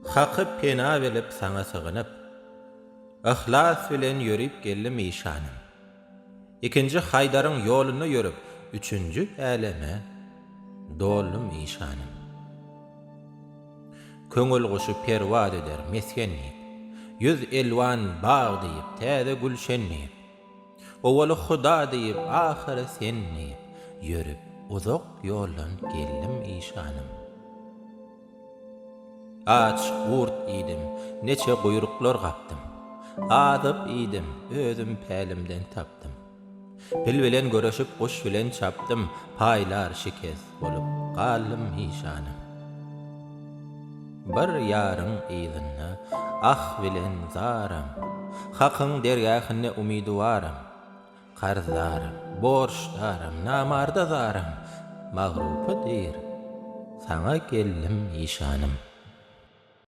Hakı pena velip sana sığınıp, ihlas bilen yürüp geldim işanım. İkinci Haydar'ın yolunu yürüp, üçüncü eleme doldum işanım. Köngül kuşu pervad eder meskenleyip, yüz elvan bağ deyip, täze gülşenleyip, owaly Huda deyip, ahire senleyip, yürüp uzak yoldan geldim işanım. Aç gurt idim, neçe guyruklar kaptım. Adıp idim, özüm pälimden taptım. Pil bilen görüşüp kuş bilen çaptım, paylar şikes bolup qaldım işanım. Bir yarın izinna, ah bilen zaram, hakyň dergähine umiduwaram. Qarzaram, borçlaram, namarda zaram, magrupa deyir, sana geldim işanım.